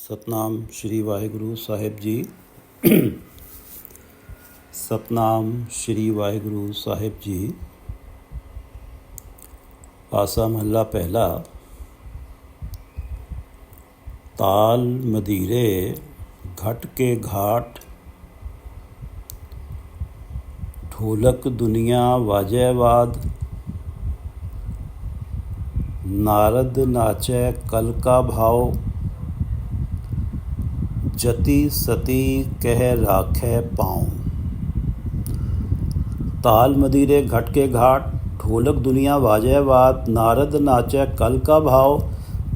सतनाम श्री वाहिगुरु साहिब जी। सतनाम श्री वाहिगुरु साहिब जी। आसा महला पहला। ताल मदीरे घट के घाट, ढोलक दुनिया वाजयवाद, नारद नाचै कल का भाव, जति सती कह राखै पाँव। ताल मदीरे घट के घाट, ढोलक दुनिया वाजयवाद, नारद नाचै कल का भाव,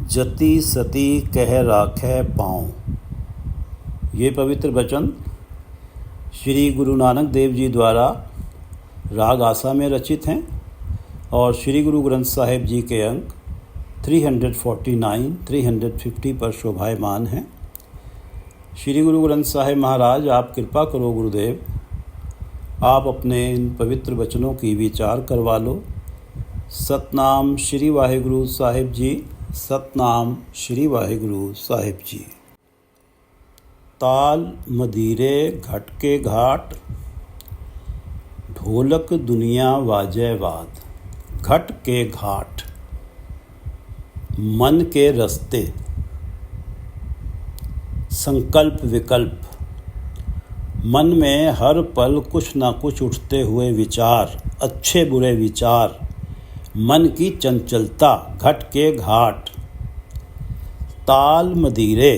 जति सती कह राखै पाँव। ये पवित्र वचन श्री गुरु नानक देव जी द्वारा राग आसा में रचित हैं और श्री गुरु ग्रंथ साहिब जी के अंक 349, 350 पर शोभायमान हैं। श्री गुरु ग्रंथ साहिब महाराज, आप कृपा करो गुरुदेव, आप अपने इन पवित्र वचनों की विचार करवा लो। सतनाम श्री वाहिगुरु साहिब जी। सतनाम श्री वाहिगुरु साहिब जी। ताल मदीरे घट के घाट, ढोलक दुनिया वाजयवाद। घट के घाट, मन के रस्ते, संकल्प विकल्प, मन में हर पल कुछ ना कुछ उठते हुए विचार, अच्छे बुरे विचार, मन की चंचलता। घट के घाट, ताल मदीरे,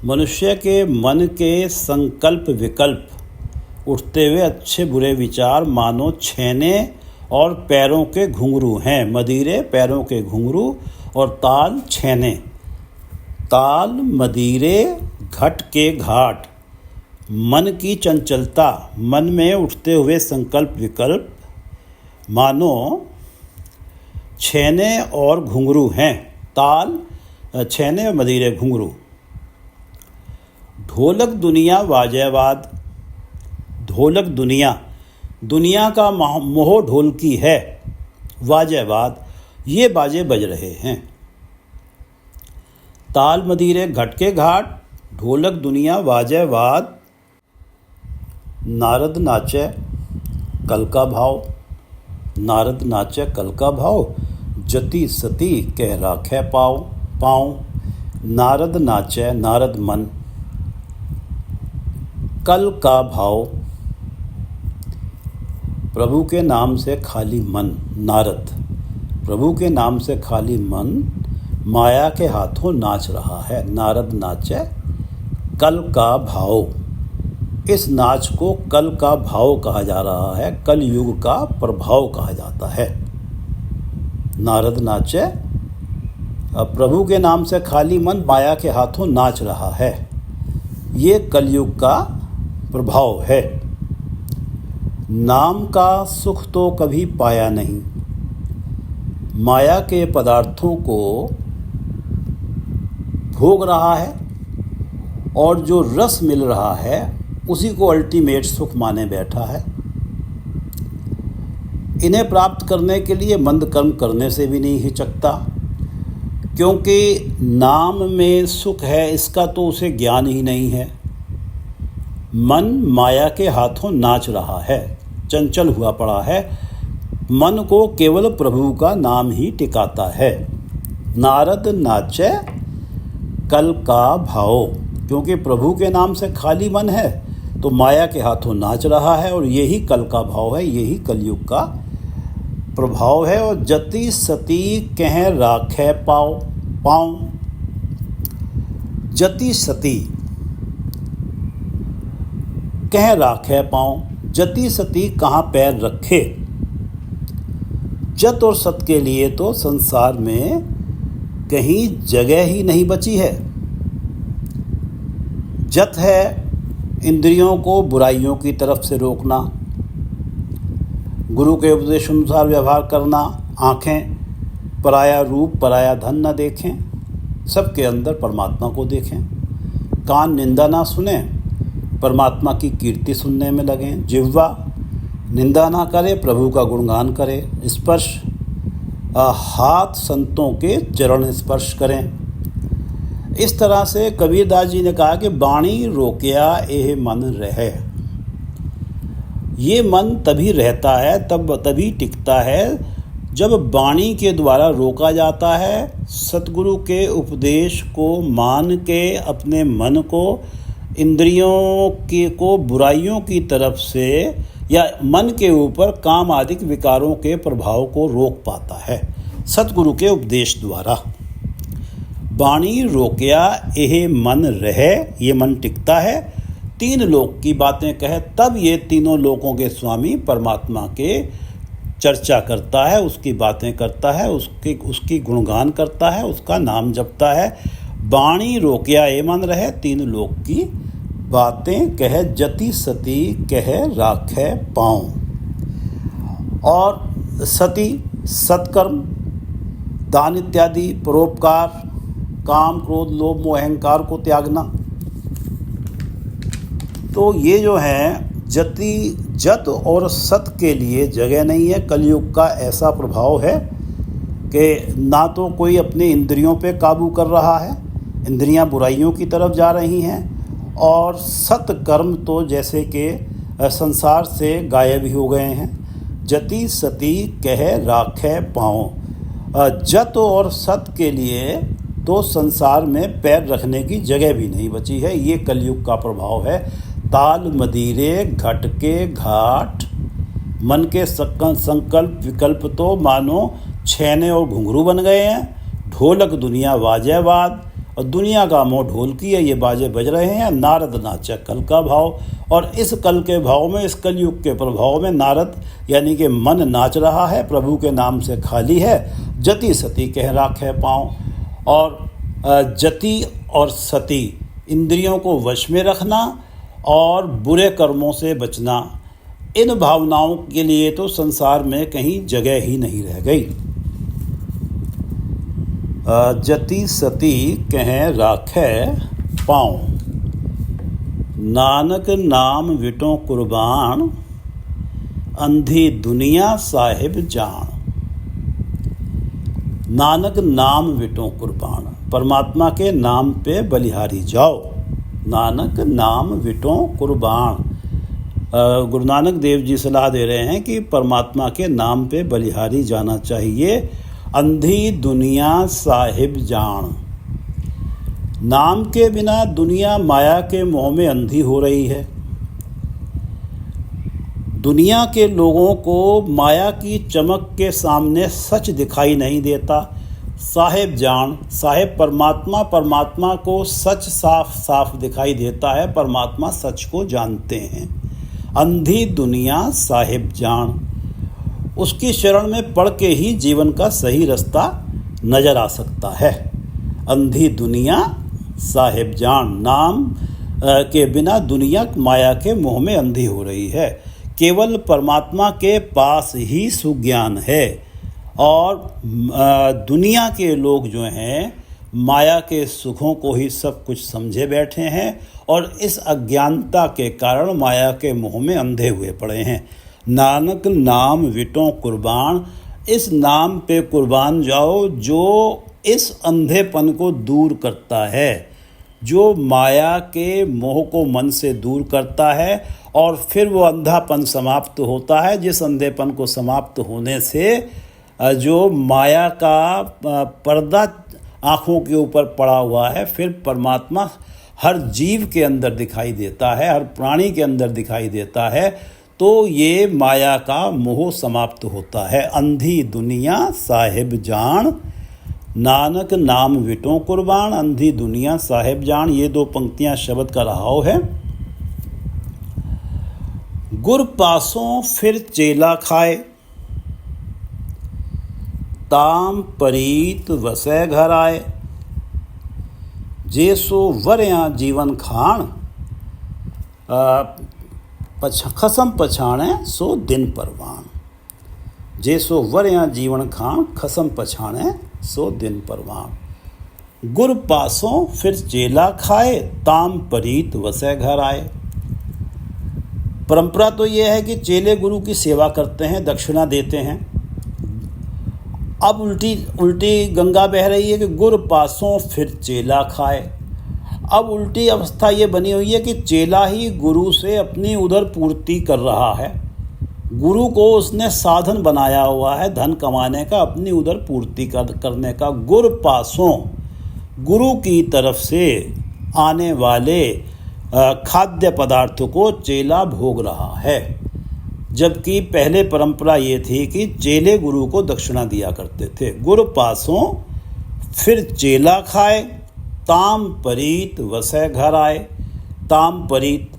मनुष्य के मन के संकल्प विकल्प, उठते हुए अच्छे बुरे विचार मानो छेने और पैरों के घुंघरू हैं। मदीरे पैरों के घुंघरू और ताल छेने। ताल मदीरे घट के घाट, मन की चंचलता, मन में उठते हुए संकल्प विकल्प मानो छेने और घुंघरू हैं। ताल छेने और मदीरे घुंघरू। ढोलक दुनिया वाजयवाद। ढोलक दुनिया, दुनिया का मोह ढोलकी है। वाजयवाद, ये बाजे बज रहे हैं। ताल मदीरे घट के घाट, ढोलक दुनिया वाजयवाद, नारद नाचै कल का भाव। नारद नाचै कल का भाव, जति सती कह राखै पाँव। नारद नाचै, नारद मन, कल का भाव, प्रभु के नाम से खाली मन। नारद, प्रभु के नाम से खाली मन माया के हाथों नाच रहा है। नारद नाचै कल का भाव। इस नाच को कल का भाव कहा जा रहा है, कल युग का प्रभाव कहा जाता है। नारद नाचै, प्रभु के नाम से खाली मन माया के हाथों नाच रहा है। ये कलयुग का प्रभाव है। नाम का सुख तो कभी पाया नहीं, माया के पदार्थों को भोग रहा है और जो रस मिल रहा है उसी को अल्टीमेट सुख माने बैठा है। इन्हें प्राप्त करने के लिए मंद कर्म करने से भी नहीं हिचकता, क्योंकि नाम में सुख है इसका तो उसे ज्ञान ही नहीं है। मन माया के हाथों नाच रहा है, चंचल हुआ पड़ा है। मन को केवल प्रभु का नाम ही टिकाता है। नारद नाचै कल का भाव, क्योंकि प्रभु के नाम से खाली मन है तो माया के हाथों नाच रहा है और यही कल का भाव है, यही कलयुग का प्रभाव है। और जति सती कह राखै पाँव। जति सती कह राखै पाँव, जति सती कहाँ पैर रखे। जत और सत के लिए तो संसार में कहीं जगह ही नहीं बची है। जत है इंद्रियों को बुराइयों की तरफ से रोकना, गुरु के उपदेश अनुसार व्यवहार करना, आँखें पराया रूप पराया धन न देखें, सबके अंदर परमात्मा को देखें। कान निंदा ना सुने, परमात्मा की कीर्ति सुनने में लगें। जिह्वा निंदा ना करे, प्रभु का गुणगान करे। स्पर्श, हाथ संतों के चरण स्पर्श करें। इस तरह से कबीरदास जी ने कहा कि बाणी रोकिया एह मन रहे। ये मन तभी रहता है, तभी टिकता है जब वाणी के द्वारा रोका जाता है। सतगुरु के उपदेश को मान के अपने मन को इंद्रियों को बुराइयों की तरफ से या मन के ऊपर काम आदि विकारों के प्रभाव को रोक पाता है सतगुरु के उपदेश द्वारा। वाणी रोकिया यह मन रहे, ये मन टिकता है। तीन लोक की बातें कहे, तब ये तीनों लोकों के स्वामी परमात्मा के चर्चा करता है, उसकी बातें करता है, उसकी गुणगान करता है, उसका नाम जपता है। वाणी रोकिया ये मन रहे, तीन लोक की बातें कहे, जति सती कहे राखे पाँव। और सती सत्कर्म, दान इत्यादि, परोपकार, काम क्रोध लोभ मोह अहंकार को त्यागना। तो ये जो है जत और सत के लिए जगह नहीं है। कलयुग का ऐसा प्रभाव है कि ना तो कोई अपने इंद्रियों पे काबू कर रहा है, इंद्रियां बुराइयों की तरफ जा रही हैं, और सत्कर्म तो जैसे कि संसार से गायब ही हो गए हैं। जति सती कहे राखे पाँव। जत और सत के लिए तो संसार में पैर रखने की जगह भी नहीं बची है। ये कलयुग का प्रभाव है। ताल मदीरे घट के घाट, मन के संकल्प विकल्प तो मानो छैने और घुंघरू बन गए हैं। ढोलक दुनिया वाजे बाद, और दुनिया का मोह ढोल की है, ये बाजे बज रहे हैं। नारद नाचे कल का भाव, और इस कल के भाव में, इस कलयुग के प्रभाव में नारद यानी कि मन नाच रहा है, प्रभु के नाम से खाली है। जति सती कह राखे पाँव। और जति और सती, इंद्रियों को वश में रखना और बुरे कर्मों से बचना, इन भावनाओं के लिए तो संसार में कहीं जगह ही नहीं रह गई। जति सती कहें राखे पाँव, नानक नाम विटों कुर्बान, अंधी दुनिया साहिब जान। नानक नाम विटों कुर्बान, परमात्मा के नाम पे बलिहारी जाओ। नानक नाम विटों कुर्बान। गुरु नानक देव जी सलाह दे रहे हैं कि परमात्मा के नाम पे बलिहारी जाना चाहिए। अंधी दुनिया साहिब जान। नाम के बिना दुनिया माया के मोह में अंधी हो रही है। दुनिया के लोगों को माया की चमक के सामने सच दिखाई नहीं देता। साहिब जान, साहिब परमात्मा, परमात्मा को सच साफ साफ दिखाई देता है। परमात्मा सच को जानते हैं। अंधी दुनिया साहिब जान, उसकी शरण में पड़ के ही जीवन का सही रास्ता नजर आ सकता है। अंधी दुनिया साहिब जान, नाम के बिना दुनिया माया के मोह में अंधी हो रही है। केवल परमात्मा के पास ही सुज्ञान है, और दुनिया के लोग जो हैं माया के सुखों को ही सब कुछ समझे बैठे हैं, और इस अज्ञानता के कारण माया के मोह में अंधे हुए पड़े हैं। नानक नाम विटों कुर्बान, इस नाम पे कुर्बान जाओ जो इस अंधेपन को दूर करता है, जो माया के मोह को मन से दूर करता है, और फिर वो अंधापन समाप्त होता है। जिस अंधेपन को समाप्त होने से जो माया का पर्दा आँखों के ऊपर पड़ा हुआ है, फिर परमात्मा हर जीव के अंदर दिखाई देता है, हर प्राणी के अंदर दिखाई देता है। तो ये माया का मोह समाप्त होता है। अंधी दुनिया साहिब जान, नानक नाम विटों कुर्बान। अंधी दुनिया साहिब जान, ये दो पंक्तियां शब्द का रहाव है। गुर पासों फिर चेला खाए, ताम परीत वसै घर आए। जे सो वरियां जीवन खान, खसम पछाणे सो दिन परवान। जे सो वरियां जीवन खान, खसम पछाणे सो दिन परवान। गुर पासों फिर चेला खाए, ताम परीत वसै घर आए। परंपरा तो ये है कि चेले गुरु की सेवा करते हैं, दक्षिणा देते हैं, अब उल्टी उल्टी गंगा बह रही है कि गुर पासों फिर चेला खाए। अब उल्टी अवस्था ये बनी हुई है कि चेला ही गुरु से अपनी उधर पूर्ति कर रहा है। गुरु को उसने साधन बनाया हुआ है धन कमाने का, अपनी उधर पूर्ति करने का। गुर पासों, गुरु की तरफ से आने वाले खाद्य पदार्थों को चेला भोग रहा है। जबकि पहले परंपरा ये थी कि चेले गुरु को दक्षिणा दिया करते थे। गुर पासों फिर चेला खाए, ताम परीत वसै घर आए। ताम परीत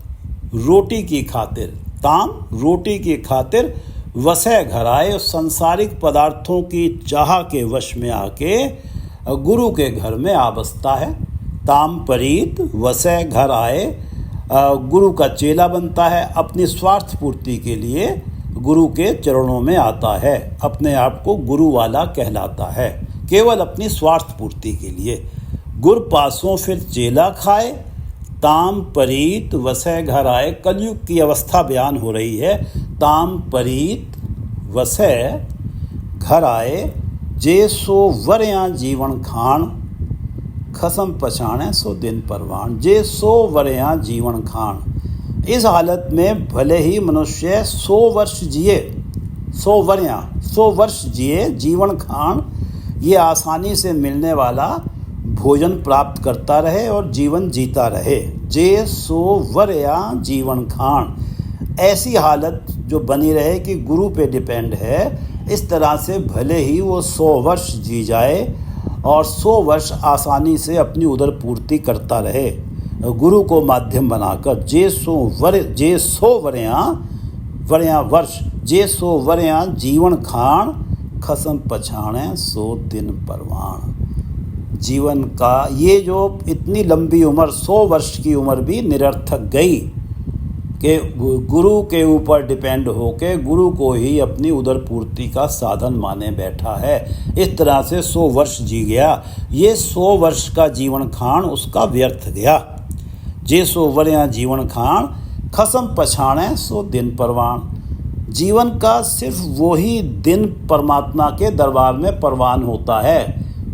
रोटी की खातिर, ताम रोटी की खातिर, वसै घर आए, सांसारिक पदार्थों की चाह के वश में आके गुरु के घर में आ बसता है। ताम परीत वसै घर आए, गुरु का चेला बनता है, अपनी स्वार्थ पूर्ति के लिए गुरु के चरणों में आता है, अपने आप को गुरु वाला कहलाता है, केवल अपनी स्वार्थ पूर्ति के लिए। गुर पासों फिर चेला खाए, ताम परीत वसै घर आए। कलयुग की अवस्था बयान हो रही है। ताम परीत वसै घर आए, जे सो वर्या जीवन खान, खसम पछाणे सो दिन परवान। जे सो वर्या जीवन खान। इस हालत में भले ही मनुष्य 100 वर्ष जिए, 100 वर्ष जिए, जीवन खान, ये आसानी से मिलने वाला भोजन प्राप्त करता रहे और जीवन जीता रहे। जे सो वर्या जीवन खान, ऐसी हालत जो बनी रहे कि गुरु पे डिपेंड है, इस तरह से भले ही वो 100 वर्ष जी जाए और 100 वर्ष आसानी से अपनी उदर पूर्ति करता रहे गुरु को माध्यम बनाकर। जे सो वर्या वर्ष, जे सो वर्या जीवन खान, खसम पछाणे सो दिन परवान। जीवन का ये जो इतनी लंबी उम्र, 100 वर्ष की उम्र भी निरर्थक गई कि गुरु के ऊपर डिपेंड होके गुरु को ही अपनी उदर पूर्ति का साधन माने बैठा है। इस तरह से 100 वर्ष जी गया। ये 100 वर्ष का जीवन खान उसका व्यर्थ गया। जे सो वर्या जीवन खान, खसम पछाणे सो दिन परवान। जीवन का सिर्फ वही दिन परमात्मा के दरबार में परवान होता है,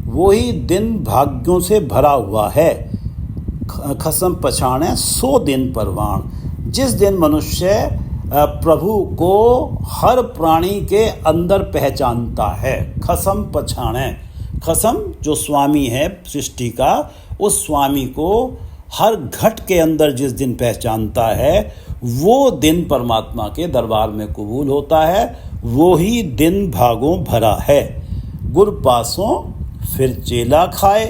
वही दिन भाग्यों से भरा हुआ है। खसम पछाणे सो दिन परवान। जिस दिन मनुष्य प्रभु को हर प्राणी के अंदर पहचानता है, खसम पछाणे, खसम जो स्वामी है सृष्टि का, उस स्वामी को हर घट के अंदर जिस दिन पहचानता है, वो दिन परमात्मा के दरबार में कबूल होता है, वो ही दिन भागों भरा है। गुर पासों फिर चेला खाए,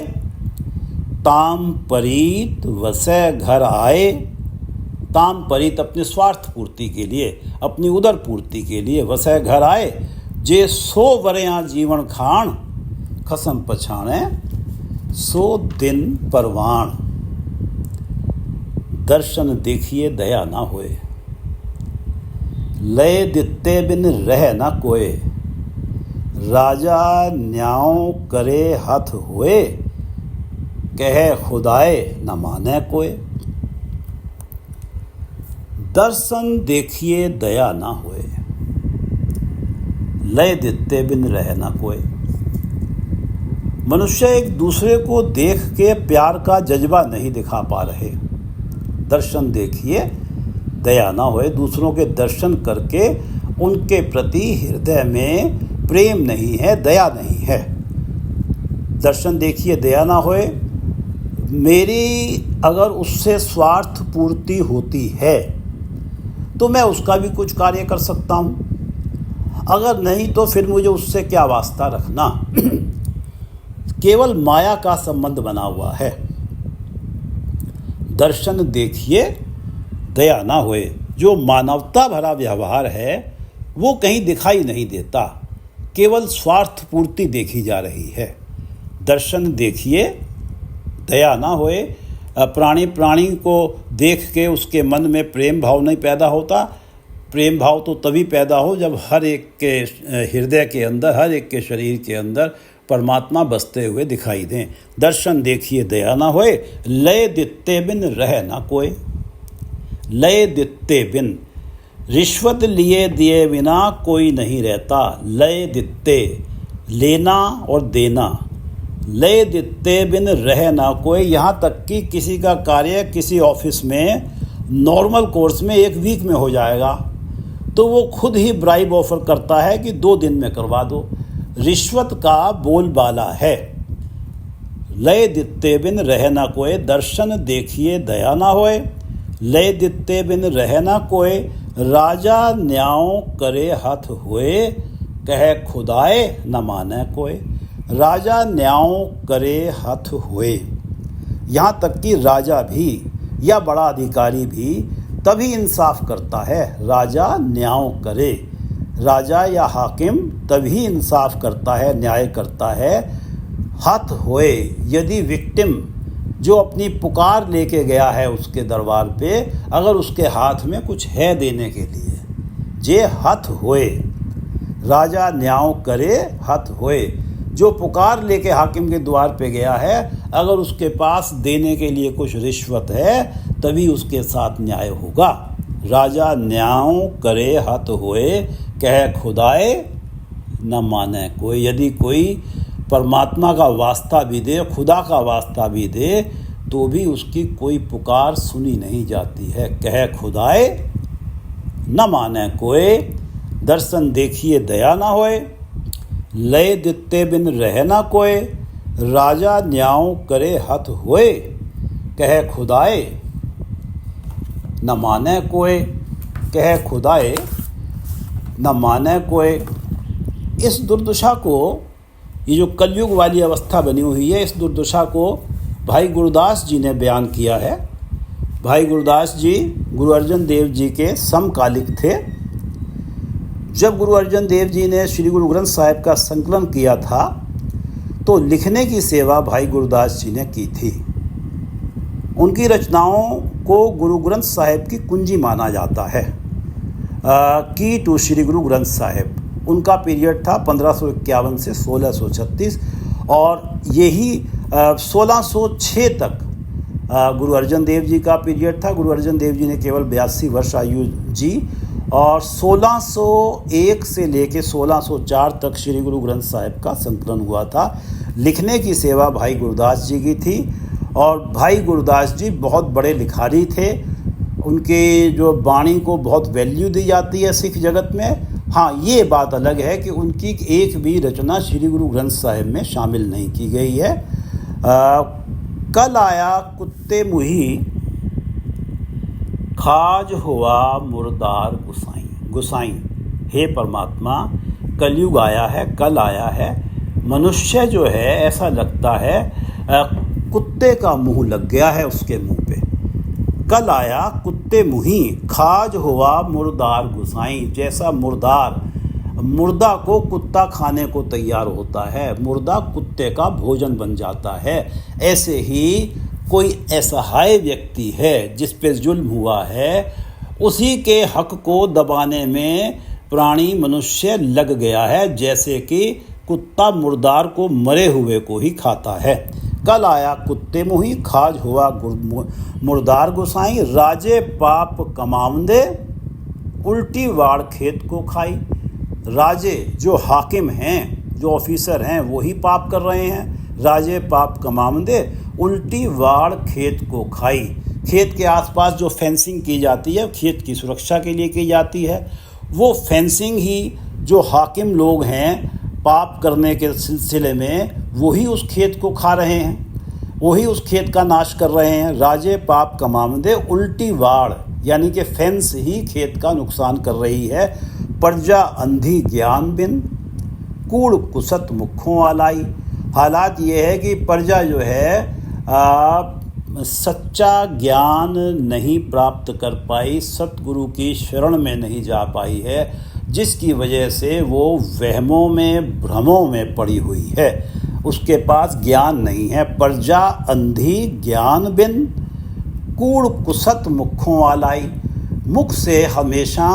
ताम परीत वसै घर आए। ताम परीत अपनी स्वार्थ पूर्ति के लिए, अपनी उदर पूर्ति के लिए, वसै घर आए। जे 100 वर्या जीवन खान, खसम पछाणे सो दिन परवान। दर्शन देखिए दया ना होए, लय दित्ते बिन रह ना कोय। राजा न्याय करे हाथ होए, कहे खुदाए न माने कोय। दर्शन देखिए दया ना होए, लय दित्ते बिन रह ना कोय। मनुष्य एक दूसरे को देख के प्यार का जज्बा नहीं दिखा पा रहे। दर्शन देखिए दया ना होए, दूसरों के दर्शन करके उनके प्रति हृदय में प्रेम नहीं है, दया नहीं है। दर्शन देखिए दया ना होए, मेरी अगर उससे स्वार्थ पूर्ति होती है तो मैं उसका भी कुछ कार्य कर सकता हूँ, अगर नहीं तो फिर मुझे उससे क्या वास्ता रखना। केवल माया का संबंध बना हुआ है। दर्शन देखिए दया ना होए, जो मानवता भरा व्यवहार है वो कहीं दिखाई नहीं देता, केवल स्वार्थ पूर्ति देखी जा रही है। दर्शन देखिए दया ना होए, प्राणी प्राणी को देख के उसके मन में प्रेम भाव नहीं पैदा होता। प्रेम भाव तो तभी पैदा हो जब हर एक के हृदय के अंदर, हर एक के शरीर के अंदर परमात्मा बसते हुए दिखाई दें। दर्शन देखिए दया ना होए, लय दित्ते बिन रह ना कोय। लय दित्ते बिन, रिश्वत लिए दिए बिना कोई नहीं रहता। लय दित्ते, लेना और देना, लय दित्ते बिन रह ना कोई। यहाँ तक कि किसी का कार्य किसी ऑफिस में नॉर्मल कोर्स में 1 वीक में हो जाएगा तो वो खुद ही ब्राइब ऑफर करता है कि 2 दिन में करवा दो। रिश्वत का बोलबाला है। लय दित्ते बिन रह ना कोय, दर्शन देखिए दया ना होए। लय दित्ते बिन रह ना कोय, राजा न्याय करे हथ होए। कहे खुदाए न माने कोय, राजा न्याय करे हथ होए। यहाँ तक कि राजा भी या बड़ा अधिकारी भी तभी इंसाफ करता है, राजा न्याय करे। राजा या हाकिम तभी इंसाफ करता है, न्याय करता है, हथ होए। यदि विक्टिम जो अपनी पुकार लेके गया है उसके दरबार पे, अगर उसके हाथ में कुछ है देने के लिए, जे हथ होए। राजा न्याय करे हथ होए। जो पुकार लेके हाकिम के द्वार पे गया है, अगर उसके पास देने के लिए कुछ रिश्वत है तभी उसके साथ न्याय होगा। राजा न्याय करे हथ होए, कहे खुदाए न माने कोई। यदि कोई परमात्मा का वास्ता भी दे, खुदा का वास्ता भी दे, तो भी उसकी कोई पुकार सुनी नहीं जाती है। कहे खुदाए न माने कोई, दर्शन देखिए दया ना होए। लय दित्ते बिन रह ना कोय, राजा न्याय करे हथ होए। कहे खुदाए न माने कोय, कहे खुदाए न माने कोय। इस दुर्दशा को, ये जो कलयुग वाली अवस्था बनी हुई है, इस दुर्दशा को भाई गुरदास जी ने बयान किया है। भाई गुरदास जी गुरु अर्जन देव जी के समकालिक थे। जब गुरु अर्जन देव जी ने श्री गुरु ग्रंथ साहिब का संकलन किया था तो लिखने की सेवा भाई गुरदास जी ने की थी। उनकी रचनाओं को गुरु ग्रंथ साहिब की कुंजी माना जाता है। की टू श्री गुरु ग्रंथ साहिब, उनका पीरियड था 1551 से 1636 और यही 1606 तक गुरु अर्जन देव जी का पीरियड था। गुरु अर्जन देव जी ने केवल 82 वर्ष आयु जी और 1601 से लेके 1604 तक श्री गुरु ग्रंथ साहिब का संकलन हुआ था। लिखने की सेवा भाई गुरदास जी की थी और भाई गुरदास जी बहुत बड़े लिखारी थे। उनके जो वाणी को बहुत वैल्यू दी जाती है सिख जगत में। हाँ, ये बात अलग है कि उनकी एक भी रचना श्री गुरु ग्रंथ साहिब में शामिल नहीं की गई है। कल आया कुत्ते मुही, खाज हुआ मुर्दार गुसाई। गुसाई, हे परमात्मा, कलयुग आया है, कल आया है। मनुष्य जो है ऐसा लगता है कुत्ते का मुंह लग गया है उसके मुंह पे। कल आया कुत्ते मुही, खाज हुआ मुर्दार गुसाई। जैसा मुर्दा को कुत्ता खाने को तैयार होता है, मुर्दा कुत्ते का भोजन बन जाता है, ऐसे ही कोई असहाय व्यक्ति है जिस पे जुल्म हुआ है, उसी के हक को दबाने में प्राणी मनुष्य लग गया है, जैसे कि कुत्ता मुर्दार को, मरे हुए को ही खाता है। कल आया कुत्ते मुही, खाज हुआ मुर्दार गुसाई। राजे पाप कमावंदे, उल्टी वाड़ खेत को खाई। राजे जो हाकिम हैं, जो ऑफिसर हैं, वही पाप कर रहे हैं। राजे पाप कमावंदे, उल्टी वाड़ खेत को खाई। खेत के आसपास जो फेंसिंग की जाती है, खेत की सुरक्षा के लिए की जाती है, वो फेंसिंग ही जो हाकिम लोग हैं पाप करने के सिलसिले में वही उस खेत को खा रहे हैं, वही उस खेत का नाश कर रहे हैं। राजे पाप कमावंदे, उल्टी वाड़ यानी कि फेंस ही खेत का नुकसान कर रही है। प्रजा अंधी ज्ञान बिन, कूड़ कुसत मुखों आलाई। हालात ये है कि प्रजा जो है सच्चा ज्ञान नहीं प्राप्त कर पाई, सतगुरु की शरण में नहीं जा पाई है, जिसकी वजह से वो वहमों में, भ्रमों में पड़ी हुई है। उसके पास ज्ञान नहीं है। प्रजा अंधी ज्ञान बिन, कूड़ कुसत मुखों आलाई। मुख से हमेशा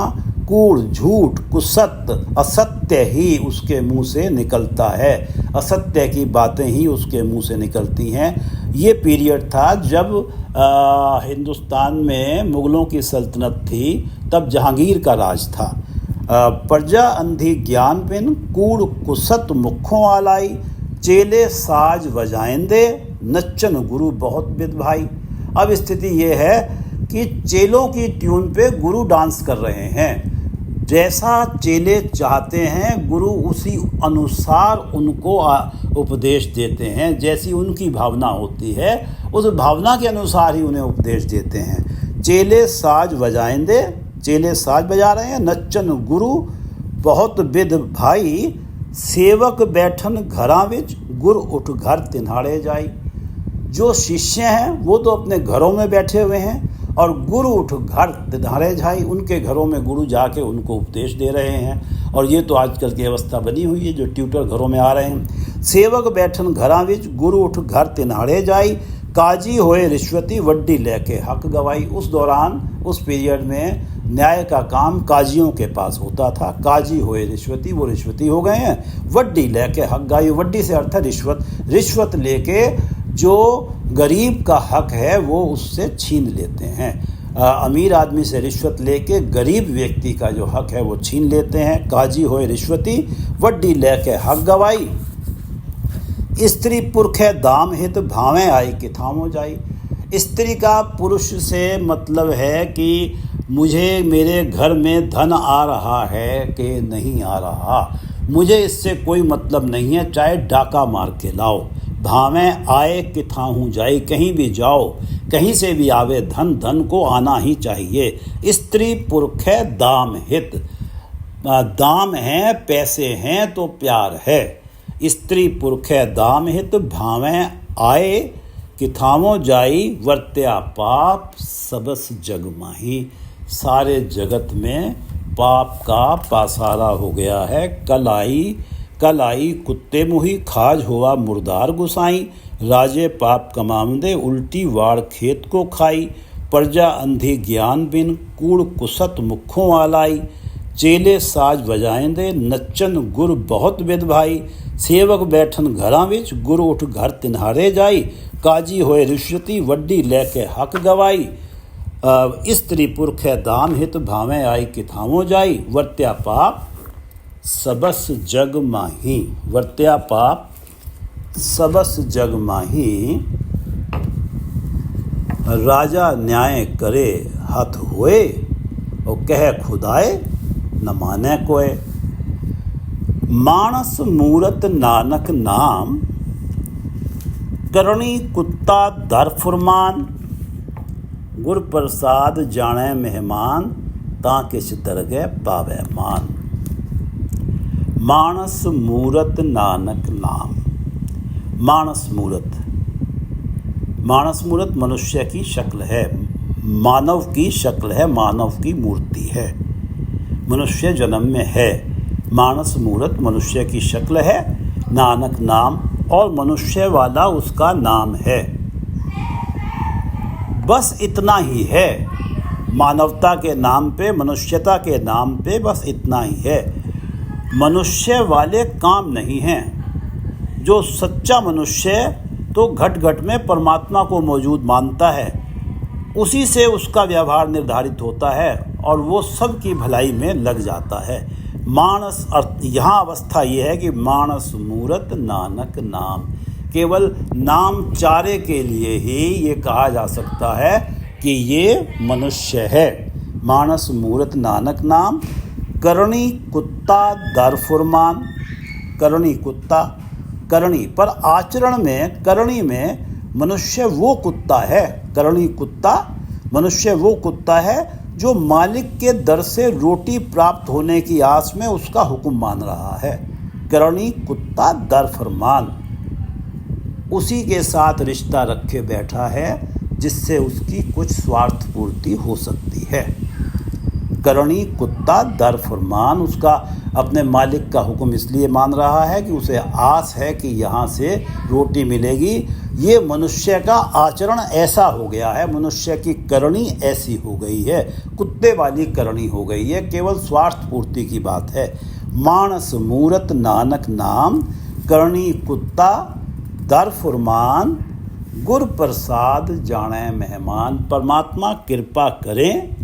कूड़, झूठ, कुसत, असत्य ही उसके मुंह से निकलता है। असत्य की बातें ही उसके मुंह से निकलती हैं। ये पीरियड था जब हिंदुस्तान में मुग़लों की सल्तनत थी, तब जहांगीर का राज था। प्रजा अंधी ज्ञान बिन कूड़ कुसत मुखों आलाई, चेले साज बजाएंदे नच्चन गुरु बहुत विद भाई। अब स्थिति ये है कि चेलों की ट्यून पे गुरु डांस कर रहे हैं। जैसा चेले चाहते हैं गुरु उसी अनुसार उनको उपदेश देते हैं। जैसी उनकी भावना होती है उस भावना के अनुसार ही उन्हें उपदेश देते हैं। चेले साज बजाएंदे, चेले साज बजा रहे हैं, नच्चन गुरु बहुत विद भाई, सेवक बैठन घरां विच गुर उठ घर तिन्हाड़े जाई। जो शिष्य हैं वो तो अपने घरों में बैठे हुए हैं और गुरु उठ घर तिन्हाड़े जाई, उनके घरों में गुरु जाके उनको उपदेश दे रहे हैं। और ये तो आजकल की अवस्था बनी हुई है, जो ट्यूटर घरों में आ रहे हैं। सेवक बैठन घरां विच गुरु उठ घर तिन्हाड़े जाई, काजी होए रिश्वती वड्डी लेके हक गवाई। उस दौरान उस पीरियड में न्याय का काम काजियों के पास होता था। काजी होए रिश्वती, वो रिश्वती हो गए हैं। वड्डी लेके हक गवाई, वड्डी से अर्थ है रिश्वत। रिश्वत लेके जो गरीब का हक है वो उससे छीन लेते हैं। अमीर आदमी से रिश्वत लेके गरीब व्यक्ति का जो हक है वो छीन लेते हैं। काजी होए रिश्वती वड्डी लेके हक गवाई, स्त्री पुरखे दाम हित भावें आई किथामो जाई। स्त्री का पुरुष से मतलब है कि मुझे मेरे घर में धन आ रहा है कि नहीं आ रहा, मुझे इससे कोई मतलब नहीं है, चाहे डाका मार के लाओ। भावें आए किथाहू जाई, कहीं भी जाओ कहीं से भी आवे धन, धन को आना ही चाहिए। स्त्री पुरुष है दाम हित, दाम है पैसे हैं तो प्यार है। स्त्री पुरुष है दाम हित, भावें आए किथामो जाई, वर्त्या पाप सबस जग माही। सारे जगत में पाप का पासारा हो गया है। कल आई कुत्ते मुही, खाज हुआ मुर्दार गुसाई। राजे पाप कमामदे, उल्टी वाड़ खेत को खाई। प्रजा अंधी ज्ञान बिन कूड़ कुसत मुखों आलाई। चेले साज बजाएंदे नच्चन गुर बहुत विद भाई। सेवक बैठन घरां विच गुर उठ घर तिन्हारे जाई। काजी होए रिश्वती वड्डी लेके हक गवाई। स्त्री पुरख दाम हित भावें आई किथामो जाई। वर्त्या पाप सबस जग माही, वर्त्या पाप सबस जग माही। राजा न्याय करे हथ होए, और कह खुदाए न माने कोय। मानस मूरत नानक नाम, करणी कुत्ता दर फुरमान। गुर प्रसाद जाने मेहमान, ता किछ दरगह पावे मान। मानस मूरत नानक नाम। मानस मूरत, मानस मूरत मनुष्य की शक्ल है, मानव की शक्ल है, मानव की मूर्ति है। मनुष्य जन्म में है, मानस मूरत मनुष्य की शक्ल है। नानक नाम, और मनुष्य वाला उसका नाम है। बस इतना ही है, मानवता के नाम पे, मनुष्यता के नाम पे बस इतना ही है। मनुष्य वाले काम नहीं हैं। जो सच्चा मनुष्य तो घट घट में परमात्मा को मौजूद मानता है, उसी से उसका व्यवहार निर्धारित होता है और वो सबकी भलाई में लग जाता है। मानस अर्थ, यहाँ अवस्था ये है कि मानस मूरत नानक नाम, केवल नाम चारे के लिए ही ये कहा जा सकता है कि ये मनुष्य है। मानस मूरत नानक नाम, करणी कुत्ता दर फुरमान। करणी कुत्ता, करणी पर आचरण में, करणी में मनुष्य वो कुत्ता है, करणी कुत्ता मनुष्य वो कुत्ता है जो मालिक के दर से रोटी प्राप्त होने की आस में उसका हुक्म मान रहा है। करणी कुत्ता दर फरमान, उसी के साथ रिश्ता रखे बैठा है जिससे उसकी कुछ स्वार्थ पूर्ति हो सकती है। करणी कुत्ता दर फरमान, उसका अपने मालिक का हुक्म इसलिए मान रहा है कि उसे आस है कि यहाँ से रोटी मिलेगी। ये मनुष्य का आचरण ऐसा हो गया है, मनुष्य की करणी ऐसी हो गई है, कुत्ते वाली करणी हो गई है, केवल स्वार्थ पूर्ति की बात है। मानस मूरत नानक नाम, करणी कुत्ता दर फुरमान। गुर प्रसाद जाने मेहमान, परमात्मा कृपा करें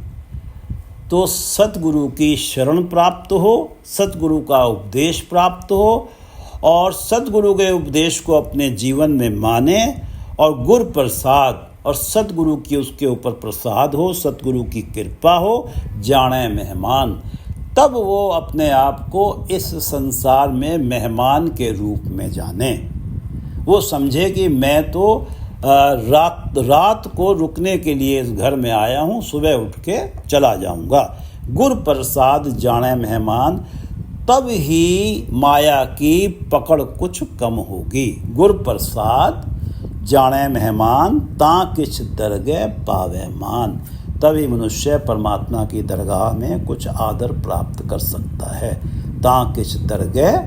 तो सतगुरु की शरण प्राप्त हो, सतगुरु का उपदेश प्राप्त हो और सतगुरु के उपदेश को अपने जीवन में माने और गुरु प्रसाद और सतगुरु की उसके ऊपर प्रसाद हो, सतगुरु की कृपा हो, जाने मेहमान, तब वो अपने आप को इस संसार में मेहमान के रूप में जाने। वो समझे कि मैं तो रात को रुकने के लिए इस घर में आया हूँ, सुबह उठ के चला जाऊँगा। गुरु प्रसाद जाने मेहमान, तब ही माया की पकड़ कुछ कम होगी। गुरु प्रसाद जाने मेहमान, ता किछ दरगह पावे मान, तभी मनुष्य परमात्मा की दरगाह में कुछ आदर प्राप्त कर सकता है। ता किछ दरगह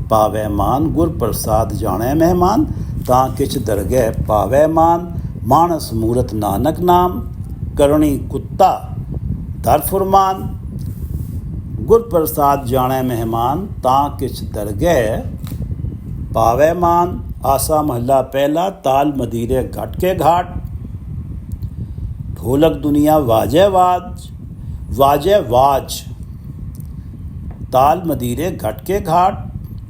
पावे मान, गुरु प्रसाद जाने मेहमान, ता किछ दरगह पावे मान, मानस मूरत नानक नाम, करणी कुत्ता दर फुरमान। गुरु प्रसाद जाने मेहमान, ता किछ दरगह पावे मान। आसा महला पहला। ताल मदीरे घट के घाट, ढोलक दुनिया वाजे वाज, वाजे वाज। ताल मदीरे घट के घाट,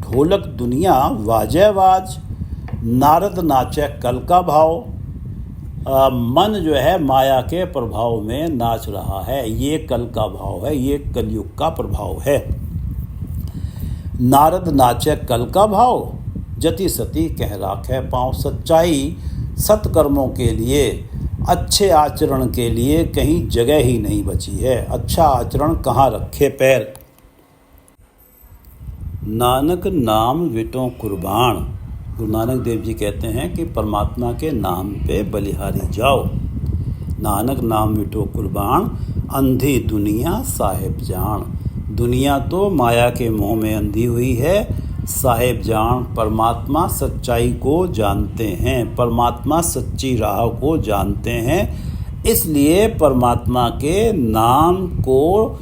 ढोलक दुनिया वाजे वाज, नारद नाचे कल का भाव। मन जो है माया के प्रभाव में नाच रहा है, ये कल का भाव है, ये कलयुग का प्रभाव है। नारद नाचे कल का भाव, जति सती कह राखे पाँव। सच्चाई सत्कर्मों के लिए, अच्छे आचरण के लिए कहीं जगह ही नहीं बची है। अच्छा आचरण कहाँ रखे पैर। नानक नाम विटों कुर्बान। गुरु नानक देव जी कहते हैं कि परमात्मा के नाम पे बलिहारी जाओ। नानक नाम विटो कुर्बान, अंधी दुनिया साहिब जान। दुनिया तो माया के मोह में अंधी हुई है, साहिब जान परमात्मा सच्चाई को जानते हैं, परमात्मा सच्ची राह को जानते हैं। इसलिए परमात्मा के नाम को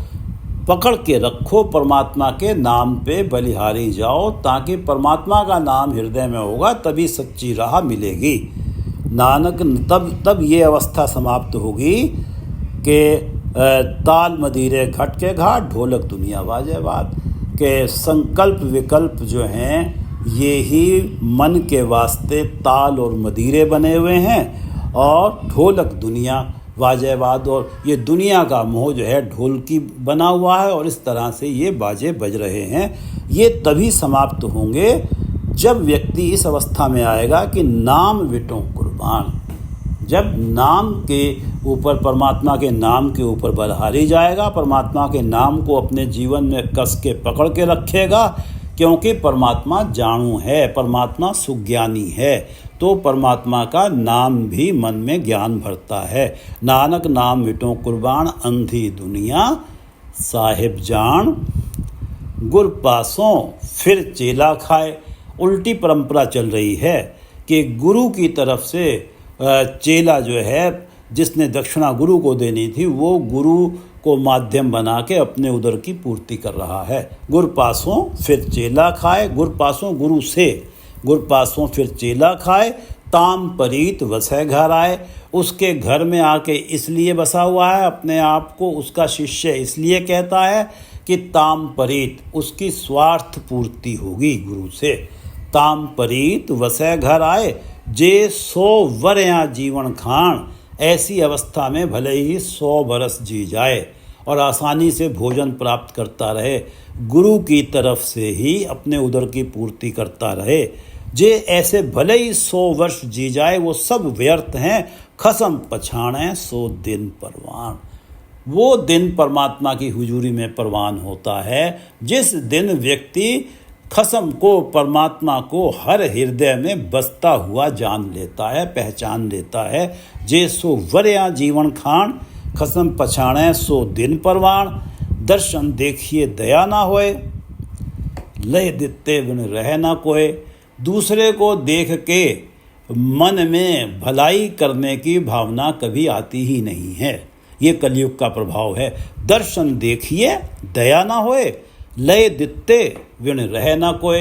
पकड़ के रखो, परमात्मा के नाम पे बलिहारी जाओ, ताकि परमात्मा का नाम हृदय में होगा तभी सच्ची राह मिलेगी। नानक तब ये अवस्था समाप्त होगी कि ताल मदीरे घट के घाट, ढोलक दुनिया वाजे वाद, के संकल्प विकल्प जो हैं ये ही मन के वास्ते ताल और मदीरे बने हुए हैं और ढोलक दुनिया वाजेवाद, और ये दुनिया का मोह जो है ढोल की बना हुआ है और इस तरह से ये बाजे बज रहे हैं। ये तभी समाप्त होंगे जब व्यक्ति इस अवस्था में आएगा कि नाम विटों कुर्बान। जब नाम के ऊपर, परमात्मा के नाम के ऊपर बलिहारी जाएगा, परमात्मा के नाम को अपने जीवन में कस के पकड़ के रखेगा, क्योंकि परमात्मा जानू है, परमात्मा सुज्ञानी है, तो परमात्मा का नाम भी मन में ज्ञान भरता है। नानक नाम विटों कुर्बान, अंधी दुनिया साहिब जान। गुर पासों फिर चेला खाए। उल्टी परंपरा चल रही है कि गुरु की तरफ से चेला जो है, जिसने दक्षिणा गुरु को देनी थी, वो गुरु को माध्यम बना के अपने उदर की पूर्ति कर रहा है। गुर पासों फिर चेला खाए। गुर पासों गुरु से, गुर पासों फिर चेला खाए। ताम परीत वसै घर आए। उसके घर में आके इसलिए बसा हुआ है, अपने आप को उसका शिष्य इसलिए कहता है कि ताम परीत, उसकी स्वार्थ पूर्ति होगी गुरु से। ताम परीत वसै घर आए, जे 100 वर्या जीवन खान। ऐसी अवस्था में भले ही 100 बरस जी जाए और आसानी से भोजन प्राप्त करता रहे, गुरु की तरफ से ही अपने उदर की पूर्ति करता रहे। जे ऐसे भले ही 100 वर्ष जी जाए, वो सब व्यर्थ हैं। खसम पछाणे 100 दिन परवान। वो दिन परमात्मा की हुजूरी में परवान होता है जिस दिन व्यक्ति खसम को, परमात्मा को हर हृदय में बसता हुआ जान लेता है, पहचान लेता है। जे 100 वर्या जीवन खान, खसम पछाणे 100 दिन परवान। दर्शन देखिए दया ना होए, लय दित्ते बिन रह ना कोय। दूसरे को देख के मन में भलाई करने की भावना कभी आती ही नहीं है। ये कलयुग का प्रभाव है। दर्शन देखिए दया ना होए, लय दित्ते बिन रह ना कोय।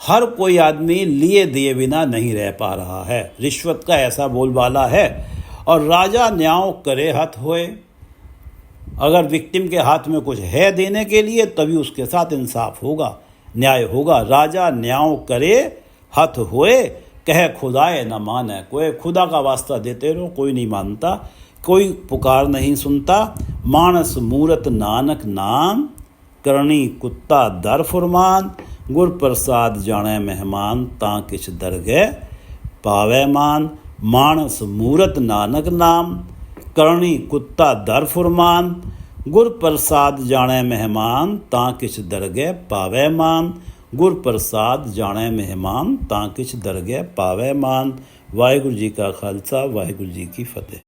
हर कोई आदमी लिए दिए बिना नहीं रह पा रहा है। रिश्वत का ऐसा बोलबाला है। और राजा न्याय करे हथ होए। अगर विक्टिम के हाथ में कुछ है देने के लिए तभी उसके साथ इंसाफ होगा, न्याय होगा। राजा न्याय करे हथ होए, कह खुदाए न माने कोई। खुदा का वास्ता देते रहो, कोई नहीं मानता, कोई पुकार नहीं सुनता। मानस मूरत नानक नाम, करनी कुत्ता दर फुरमान। गुर प्रसाद जाने मेहमान, तां किछ दरगह पावै मान। मानस मूरत नानक नाम, करनी कुत्ता दर फुरमान। गुर प्रसाद जाने मेहमान, तां किछ दरगह पावै मान। गुर प्रसाद जाने मेहमान, तां किछ दरगह पावै मान। वाहिगुरू जी का खालसा, वाहिगुरू जी की फतेह।